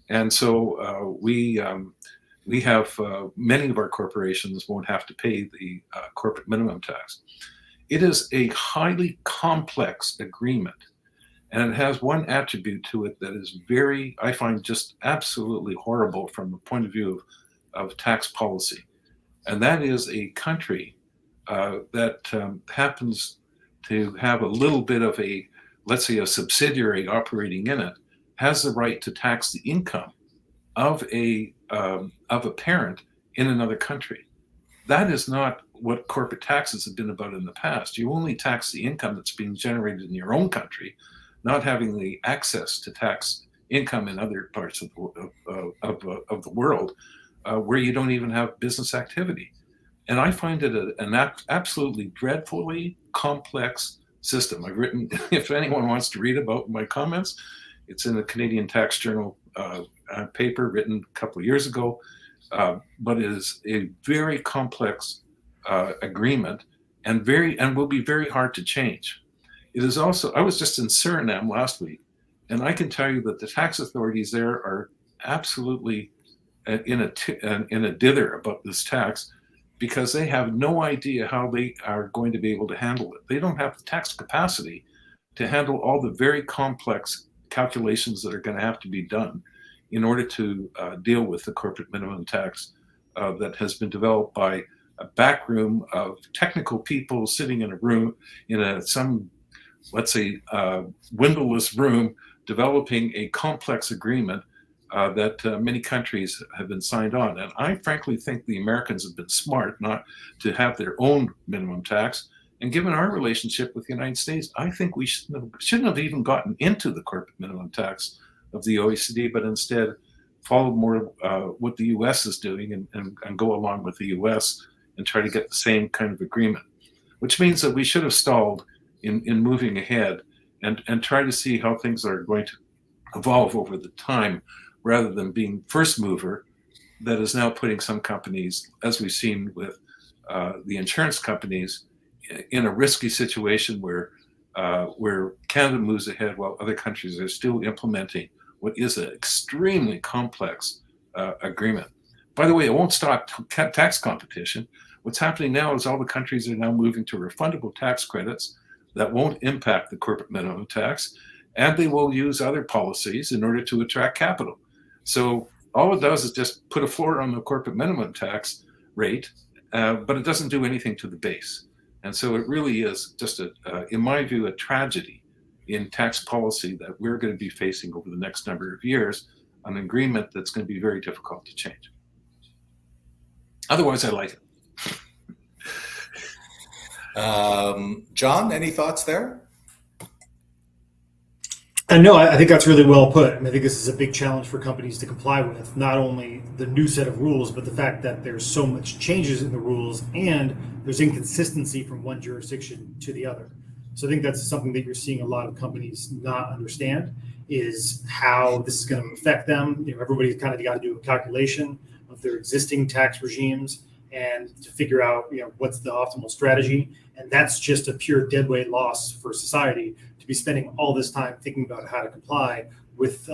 And so we have many of our corporations won't have to pay the corporate minimum tax. It is a highly complex agreement. And it has one attribute to it that is I find just absolutely horrible from the point of view of tax policy. And that is a country that happens to have a little bit of let's say a subsidiary operating in it, has the right to tax the income of a parent in another country. That is not what corporate taxes have been about in the past. You only tax the income that's being generated in your own country, not having the access to tax income in other parts of the world where you don't even have business activity. And I find it an absolutely dreadfully complex system. I've written, if anyone wants to read about my comments, it's in the Canadian Tax Journal paper written a couple of years ago, but it is a very complex agreement and will be very hard to change. It is also, I was just in Suriname last week, and I can tell you that the tax authorities there are absolutely in a dither about this tax, because they have no idea how they are going to be able to handle it. They don't have the tax capacity to handle all the very complex calculations that are going to have to be done in order to deal with the corporate minimum tax that has been developed by a back room of technical people sitting in a room, let's say, windowless room, developing a complex agreement that many countries have been signed on. And I frankly think the Americans have been smart not to have their own minimum tax. And given our relationship with the United States, I think we shouldn't have even gotten into the corporate minimum tax of the OECD, but instead follow more what the US is doing and go along with the US and try to get the same kind of agreement, which means that we should have stalled in moving ahead and try to see how things are going to evolve over the time, rather than being first mover that is now putting some companies, as we've seen with the insurance companies, in a risky situation where Canada moves ahead while other countries are still implementing what is an extremely complex agreement. By the way, it won't stop tax competition. What's happening now is all the countries are now moving to refundable tax credits that won't impact the corporate minimum tax, and they will use other policies in order to attract capital. So all it does is just put a floor on the corporate minimum tax rate, but it doesn't do anything to the base. And so it really is just, in my view, a tragedy in tax policy that we're going to be facing over the next number of years, an agreement that's going to be very difficult to change. Otherwise, I like it. John, any thoughts there? And no, I think that's really well put. I mean, I think this is a big challenge for companies to comply with, not only the new set of rules, but the fact that there's so much changes in the rules and there's inconsistency from one jurisdiction to the other. So I think that's something that you're seeing a lot of companies not understand, is how this is going to affect them. Everybody's kind of got to do a calculation of their existing tax regimes and to figure out, what's the optimal strategy. And that's just a pure deadweight loss for society, to be spending all this time thinking about how to comply with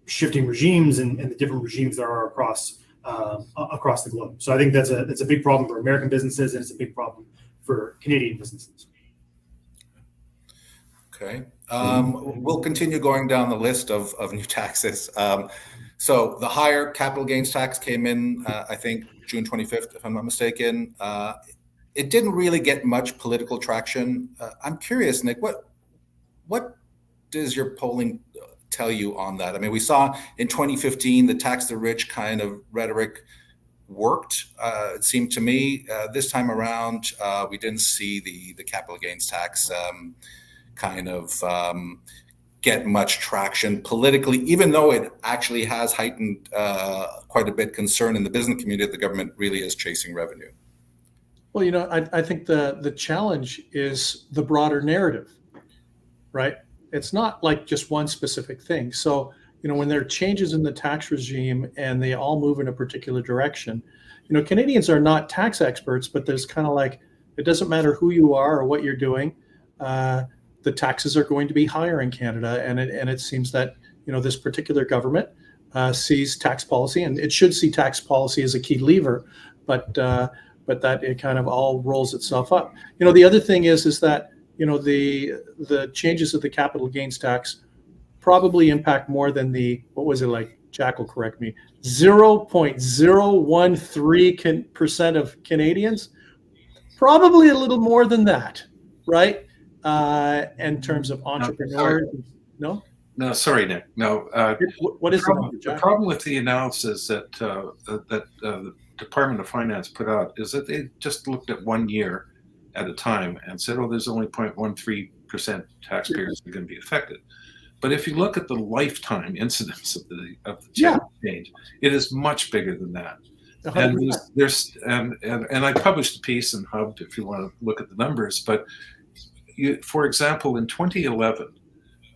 shifting regimes and the different regimes there are across the globe. So I think that's a big problem for American businesses, and it's a big problem for Canadian businesses. Okay. We'll continue going down the list of new taxes. So the higher capital gains tax came in, I think, June 25th, if I'm not mistaken. It didn't really get much political traction. I'm curious, Nick, what does your polling tell you on that? I mean, we saw in 2015 the tax the rich kind of rhetoric worked. It seemed to me this time around we didn't see the capital gains tax kind of get much traction politically, even though it actually has heightened quite a bit concern in the business community that the government really is chasing revenue. Well, I think the challenge is the broader narrative, right? It's not like just one specific thing. So, when there are changes in the tax regime and they all move in a particular direction, Canadians are not tax experts, but there's kind of like, it doesn't matter who you are or what you're doing. The taxes are going to be higher in Canada, and it seems that this particular government sees tax policy, and it should see tax policy as a key lever, but that it kind of all rolls itself up. The other thing is that the changes of the capital gains tax probably impact more than what was it, like, Jack will correct me, 0.013% of Canadians, probably a little more than that, right? In terms of entrepreneurs. No, sorry, Nick. No. What is the problem with the analysis that the Department of Finance put out is that they just looked at 1 year at a time and said, oh, there's only 0.13% taxpayers that are going to be affected. But if you look at the lifetime incidence of the change, it is much bigger than that. 100%. And I published a piece in Hub if you want to look at the numbers, but for example, in 2011,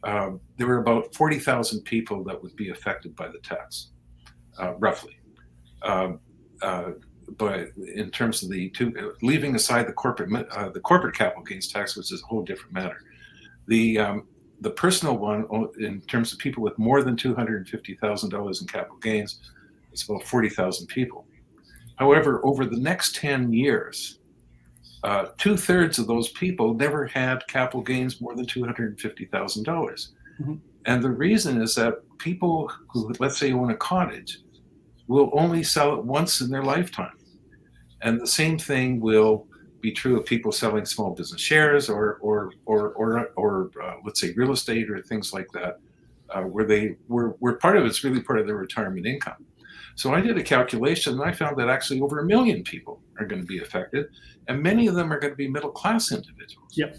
there were about 40,000 people that would be affected by the tax, roughly. But in terms of leaving aside the corporate capital gains tax, which is a whole different matter, the personal one, in terms of people with more than $250,000 in capital gains, it's about 40,000 people. However, over the next 10 years, 2/3 of those people never had capital gains more than $250,000. Mm-hmm. And the reason is that people who, let's say, own a cottage, will only sell it once in their lifetime. And the same thing will be true of people selling small business shares or let's say real estate or things like that, where part of it's really part of their retirement income. So I did a calculation and I found that actually over 1 million people are going to be affected, and many of them are going to be middle-class individuals. Yep.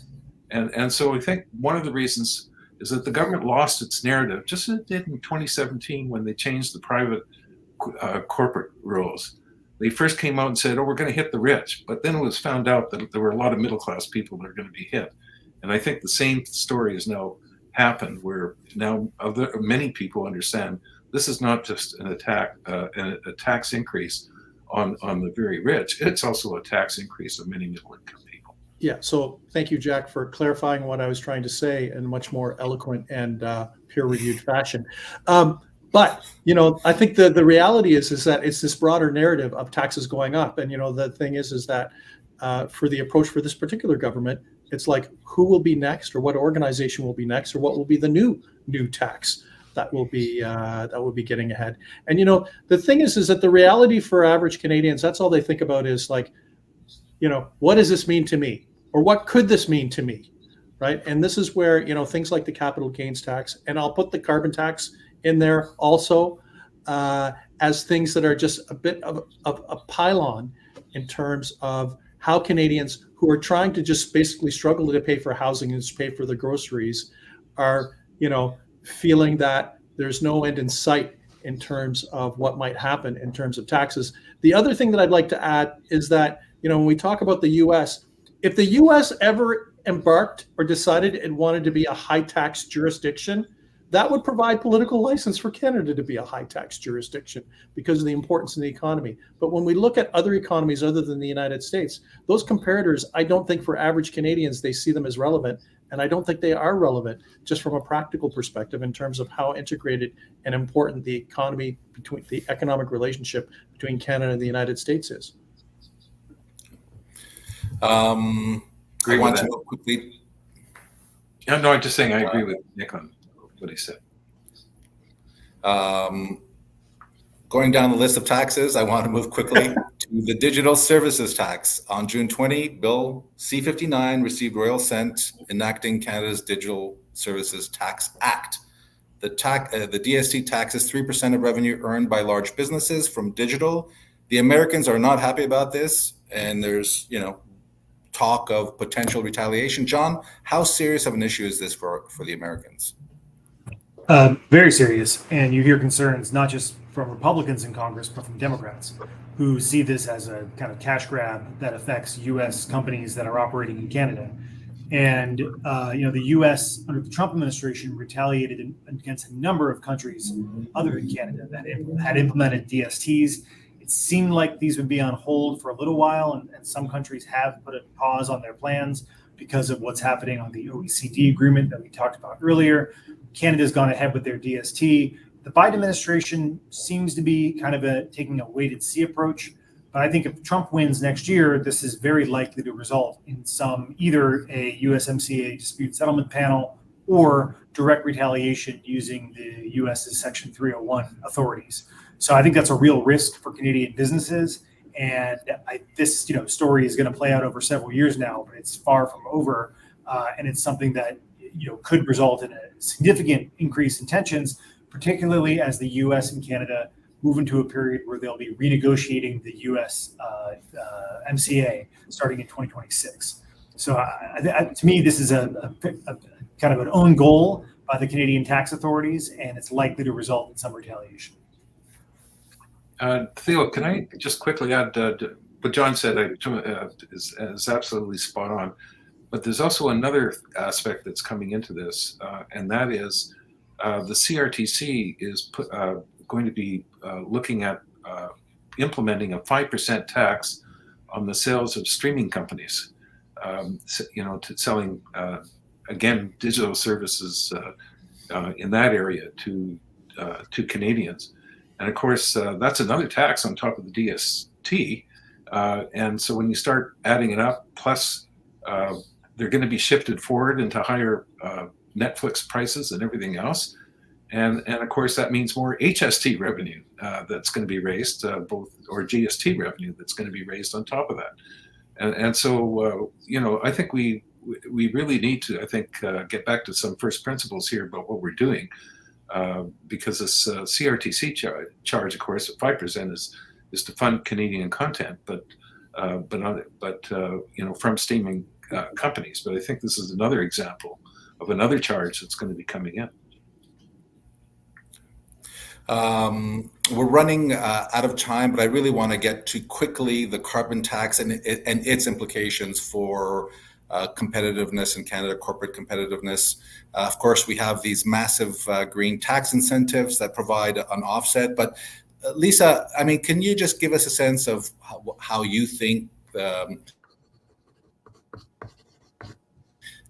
And so I think one of the reasons is that the government lost its narrative, just as it did in 2017 when they changed the private corporate rules. They first came out and said, oh, we're going to hit the rich. But then it was found out that there were a lot of middle-class people that are going to be hit. And I think the same story has now happened, where now many people understand this is not just a tax increase on the very rich. It's also a tax increase of many middle-income people. Yeah. So thank you, Jack, for clarifying what I was trying to say in a much more eloquent and peer-reviewed fashion. But, I think the reality is that it's this broader narrative of taxes going up. And, the thing is that for the approach for this particular government, it's like, who will be next, or what organization will be next, or what will be the new tax that will be getting ahead. And, the thing is that the reality for average Canadians, that's all they think about is like, what does this mean to me? Or what could this mean to me? Right. And this is where, things like the capital gains tax, and I'll put the carbon tax in there also as things that are just a bit of a pylon in terms of how Canadians who are trying to just basically struggle to pay for housing and just pay for the groceries are, feeling that there's no end in sight in terms of what might happen in terms of taxes. The other thing that I'd like to add is that, when we talk about the US, if the US ever embarked or decided it wanted to be a high tax jurisdiction, that would provide political license for Canada to be a high tax jurisdiction because of the importance in the economy. But when we look at other economies other than the United States, those comparators, I don't think for average Canadians, they see them as relevant. And I don't think they are relevant just from a practical perspective in terms of how integrated and important the economic relationship between Canada and the United States is. I want to move quickly. No, I'm just saying I agree with Nick on what he said. Going down the list of taxes, I want to move quickly to the digital services tax. On June 20, Bill C-59 received royal assent enacting Canada's Digital Services Tax Act. The DST taxes 3% of revenue earned by large businesses from digital. The Americans are not happy about this, and there's talk of potential retaliation. John, how serious of an issue is this for the Americans? Very serious. And you hear concerns not just from Republicans in Congress, but from Democrats who see this as a kind of cash grab that affects U.S. companies that are operating in Canada. And, the U.S. under the Trump administration retaliated against a number of countries other than Canada that had implemented DSTs. It seemed like these would be on hold for a little while, and some countries have put a pause on their plans because of what's happening on the OECD agreement that we talked about earlier. Canada's gone ahead with their DST. The Biden administration seems to be kind of taking a wait-and-see approach. But I think if Trump wins next year, this is very likely to result in either a USMCA dispute settlement panel or direct retaliation using the US's Section 301 authorities. So I think that's a real risk for Canadian businesses. And this story is going to play out over several years now, but it's far from over. And it's something that could result in a significant increase in tensions, particularly as the U.S. and Canada move into a period where they'll be renegotiating the U.S. MCA starting in 2026. So to me, this is a kind of an own goal by the Canadian tax authorities, and it's likely to result in some retaliation. Theo, can I just quickly add what John said is absolutely spot on. But there's also another aspect that's coming into this, and that is the CRTC is going to be looking at implementing a 5% tax on the sales of streaming companies, to selling, again, digital services in that area to Canadians. And of course, that's another tax on top of the DST. And so when you start adding it up, plus they're going to be shifted forward into higher Netflix prices and everything else. And of course, that means more HST revenue that's going to be raised, or GST revenue that's going to be raised on top of that. And so, I think we really need to, get back to some first principles here about what we're doing, because this CRTC charge, of course, at 5% is to fund Canadian content, but from streaming companies. But I think this is another example of another charge that's going to be coming in. We're running out of time, but I really want to get to quickly the carbon tax and its implications for competitiveness in Canada, corporate competitiveness. Of course, we have these massive green tax incentives that provide an offset. But Lisa, can you just give us a sense of how you think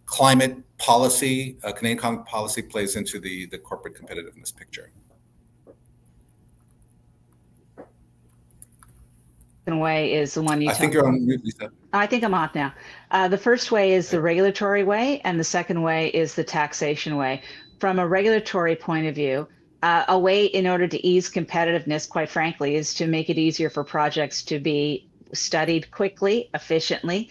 climate policy, Canadian climate policy plays into the corporate competitiveness picture? Way is the one you I think you're on mute, Lisa. I think I'm off now. The first way is the regulatory way, and the second way is the taxation way. From a regulatory point of view, a way in order to ease competitiveness, quite frankly, is to make it easier for projects to be studied quickly, efficiently,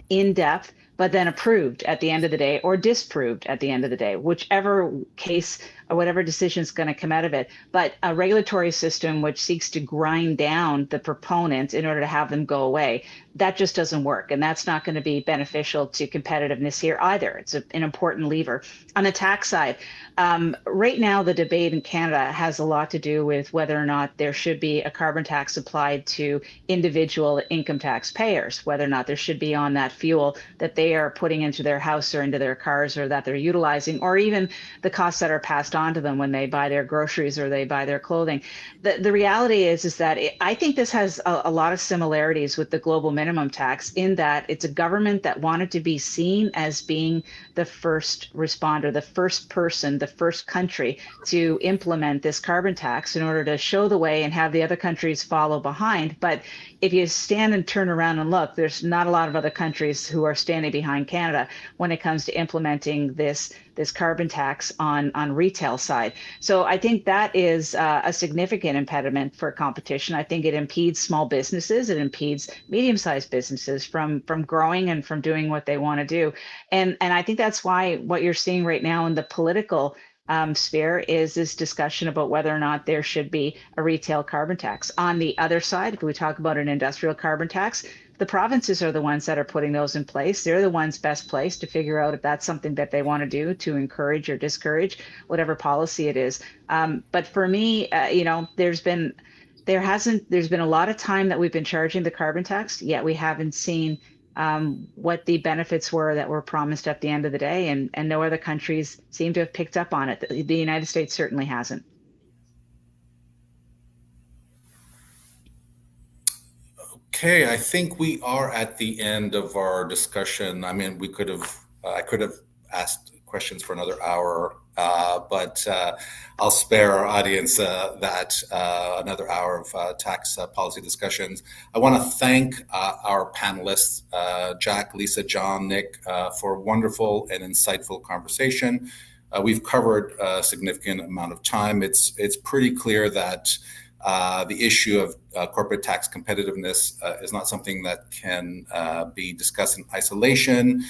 in depth, but then approved at the end of the day or disproved at the end of the day, whichever case or whatever decision is going to come out of it. But a regulatory system which seeks to grind down the proponents in order to have them go away, that just doesn't work. And that's not going to be beneficial to competitiveness here either. It's an important lever. On the tax side, right now, the debate in Canada has a lot to do with whether or not there should be a carbon tax applied to individual income tax payers, whether or not there should be on that fuel that they are putting into their house or into their cars or that they're utilizing, or even the costs that are passed on to them when they buy their groceries or they buy their clothing. The reality is that I think this has a lot of similarities with the global minimum tax in that it's a government that wanted to be seen as being the first responder, the first person, the first country to implement this carbon tax in order to show the way and have the other countries follow behind. But if you stand and turn around and look, there's not a lot of other countries who are standing behind Canada when it comes to implementing this carbon tax on retail side. So I think that is a significant impediment for competition. I think it impedes small businesses, it impedes medium-sized businesses from growing and from doing what they want to do. And I think that's why what you're seeing right now in the political sphere is this discussion about whether or not there should be a retail carbon tax. On the other side, if we talk about an industrial carbon tax, the provinces are the ones that are putting those in place. They're the ones best placed to figure out if that's something that they want to do to encourage or discourage whatever policy it is. But for me, there's been a lot of time that we've been charging the carbon tax, yet we haven't seen what the benefits were that were promised at the end of the day, and no other countries seem to have picked up on it. The United States certainly hasn't. Okay, I think we are at the end of our discussion. I mean, I could have asked questions for another hour, but I'll spare our audience another hour of tax policy discussions. I want to thank our panelists, Jack, Lisa, John, Nick, for a wonderful and insightful conversation. We've covered a significant amount of time. It's pretty clear that the issue of corporate tax competitiveness is not something that can be discussed in isolation.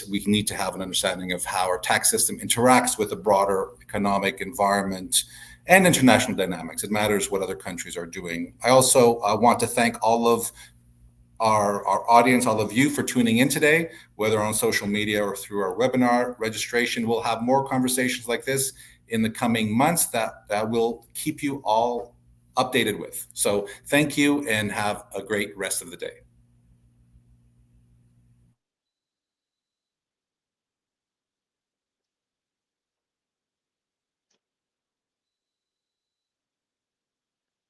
We need to have an understanding of how our tax system interacts with the broader economic environment and international dynamics. It matters what other countries are doing. I also want to thank all of our audience, all of you, for tuning in today, whether on social media or through our webinar registration. We'll have more conversations like this in the coming months that will keep you all updated with. So thank you and have a great rest of the day.